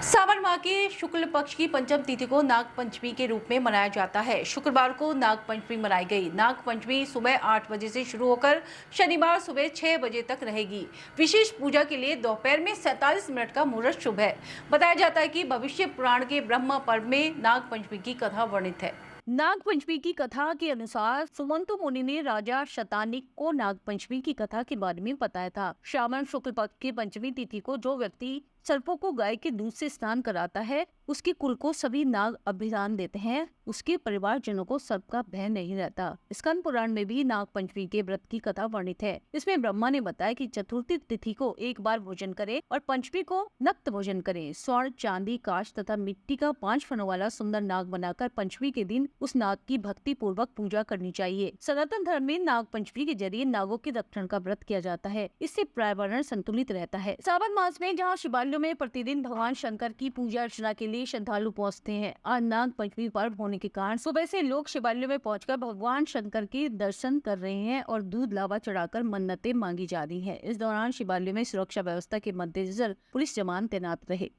सावन माह के शुक्ल पक्ष की पंचम तिथि को नाग पंचमी के रूप में मनाया जाता है। शुक्रवार को नाग पंचमी मनाई गई। नाग पंचमी सुबह 8 बजे से शुरू होकर शनिवार सुबह 6 बजे तक रहेगी। विशेष पूजा के लिए दोपहर में 47 मिनट का मुहूर्त शुभ है। बताया जाता है कि भविष्य पुराण के ब्रह्म पर्व में नाग पंचमी की कथा वर्णित है। नाग पंचमी की कथा के अनुसार सुमंतु मुनि ने राजा शतानिक को नाग पंचमी की कथा के बारे में बताया था। श्रावण शुक्ल पक्ष की पंचमी तिथि को जो व्यक्ति सर्पों को गाय के दूध से स्नान कराता है, उसके कुल को सभी नाग अभिदान देते हैं। उसके परिवारजनों को सर्प का भय नहीं रहता। स्कंद पुराण में भी नाग पंचमी के व्रत की कथा वर्णित है। इसमें ब्रह्मा ने बताया कि चतुर्थी तिथि को एक बार भोजन करें और पंचमी को नक्त भोजन करें। स्वर्ण, चांदी, कांच तथा मिट्टी का 5 फनों वाला सुंदर नाग बनाकर पंचमी के दिन उस नाग की भक्ति पूर्वक पूजा करनी चाहिए। सनातन धर्म में नाग पंचमी के जरिए नागों के रक्षण का व्रत किया जाता है। इससे पर्यावरण संतुलित रहता है। सावन मास में जहाँ शिवालयों में प्रतिदिन भगवान शंकर की पूजा अर्चना के लिए श्रद्धालु पहुँचते हैं। आज नाग पंचमी पर्व होने के कारण सुबह से लोग शिवालयों में पहुंचकर भगवान शंकर के दर्शन कर रहे हैं और दूध लावा चढ़ाकर मन्नतें मांगी जा रही हैं। इस दौरान शिवालयों में सुरक्षा व्यवस्था के मद्देनजर पुलिस जवान तैनात रहे।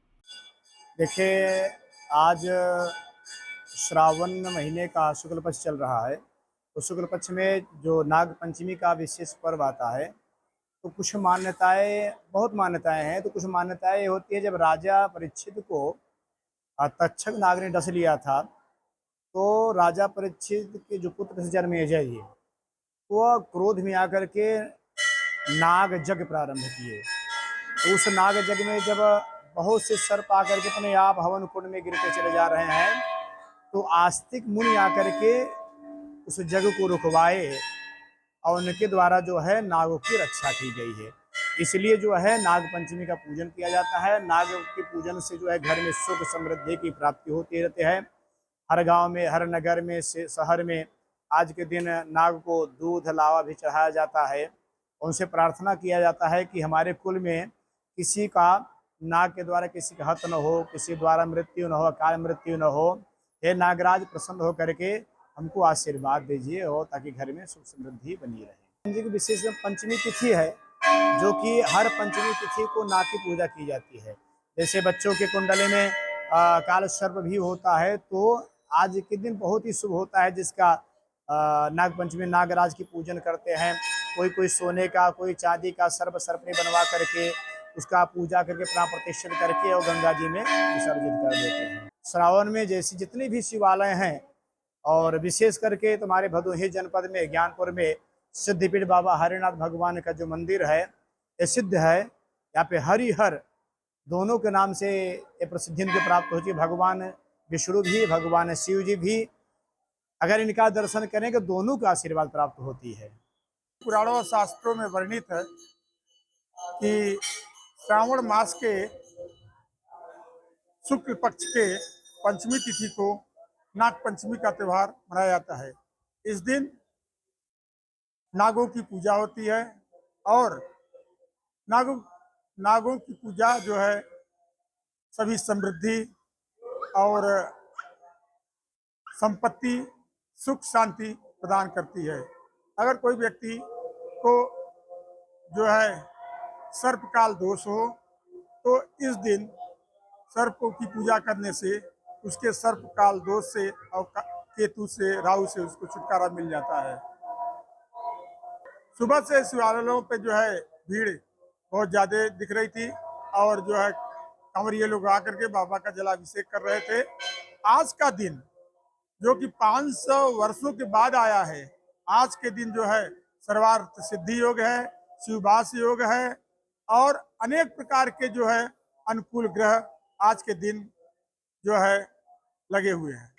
देखिए, आज श्रावण महीने का शुक्ल पक्ष चल रहा है। तो शुक्ल पक्ष में जो नाग पंचमी का विशेष पर्व आता है, तो कुछ मान्यताएं, बहुत मान्यताएं हैं। तो कुछ मान्यताएं ये होती है, जब राजा परीक्षित को तक्षक नाग ने डस लिया था, तो राजा परीक्षित के जो पुत्र थे जन्मेजय जी, वो क्रोध में आकर के नाग यज्ञ प्रारंभ किए। तो उस नाग यज्ञ में जब बहुत से सर्प आकर के अपने आप हवन कुंड में गिरते चले जा रहे हैं, तो आस्तिक मुनि आकर के उस यज्ञ को रुकवाए और उनके द्वारा जो है नागों की रक्षा की गई है। इसलिए जो है नाग पंचमी का पूजन किया जाता है। नाग के पूजन से जो है घर में सुख समृद्धि की प्राप्ति होती रहती है। हर गांव में, हर नगर में, शहर में आज के दिन नाग को दूध लावा भी चढ़ाया जाता है। उनसे प्रार्थना किया जाता है कि हमारे कुल में किसी का नाग के द्वारा किसी का हत्या न हो, किसी द्वारा मृत्यु न हो, अकाल मृत्यु न हो। हे नागराज, प्रसन्न हो करके हमको आशीर्वाद दीजिए और ताकि घर में सुख समृद्धि बनी रहे। जी की विशेष पंचमी तिथि है, जो कि हर पंचमी तिथि को नाग की पूजा की जाती है। जैसे बच्चों के कुंडले में काल सर्प भी होता है, तो आज के दिन बहुत ही शुभ होता है, जिसका नाग पंचमी नागराज की पूजन करते हैं। कोई सोने का, कोई चांदी का सर्पनी बनवा करके उसका पूजा करके प्राण प्रतिष्ठित करके और गंगा जी में विसर्जित कर देते हैं। श्रावण में जैसी जितनी भी शिवालय हैं, और विशेष करके तुम्हारे भदोही जनपद में ज्ञानपुर में सिद्धपीठ बाबा हरिनाथ भगवान का जो मंदिर है, ये सिद्ध है। यहाँ पे हरिहर दोनों के नाम से ये प्रसिद्धि इनको प्राप्त होती है। भगवान विष्णु भी, भगवान शिव जी भी, अगर इनका दर्शन करें तो दोनों का आशीर्वाद प्राप्त होती है। पुराणों और शास्त्रों में वर्णित है कि श्रावण मास के शुक्ल पक्ष के पंचमी तिथि को नाग पंचमी का त्यौहार मनाया जाता है। इस दिन नागों की पूजा होती है और नागों की पूजा जो है सभी समृद्धि और संपत्ति, सुख, शांति प्रदान करती है। अगर कोई व्यक्ति को जो है सर्पकाल दोष हो, तो इस दिन सर्पों की पूजा करने से उसके सर्पकाल दोष से और केतु से, राहु से उसको छुटकारा मिल जाता है। सुबह से शिवालयों पे जो है भीड़ बहुत ज़्यादा दिख रही थी और जो है कांवरिये लोग आकर के बाबा का जलाभिषेक कर रहे थे। आज का दिन जो कि 500 वर्षों के बाद आया है, आज के दिन जो है सर्वार्थ सिद्धि योग है, शिववास योग है और अनेक प्रकार के जो है अनुकूल ग्रह आज के दिन जो है लगे हुए हैं।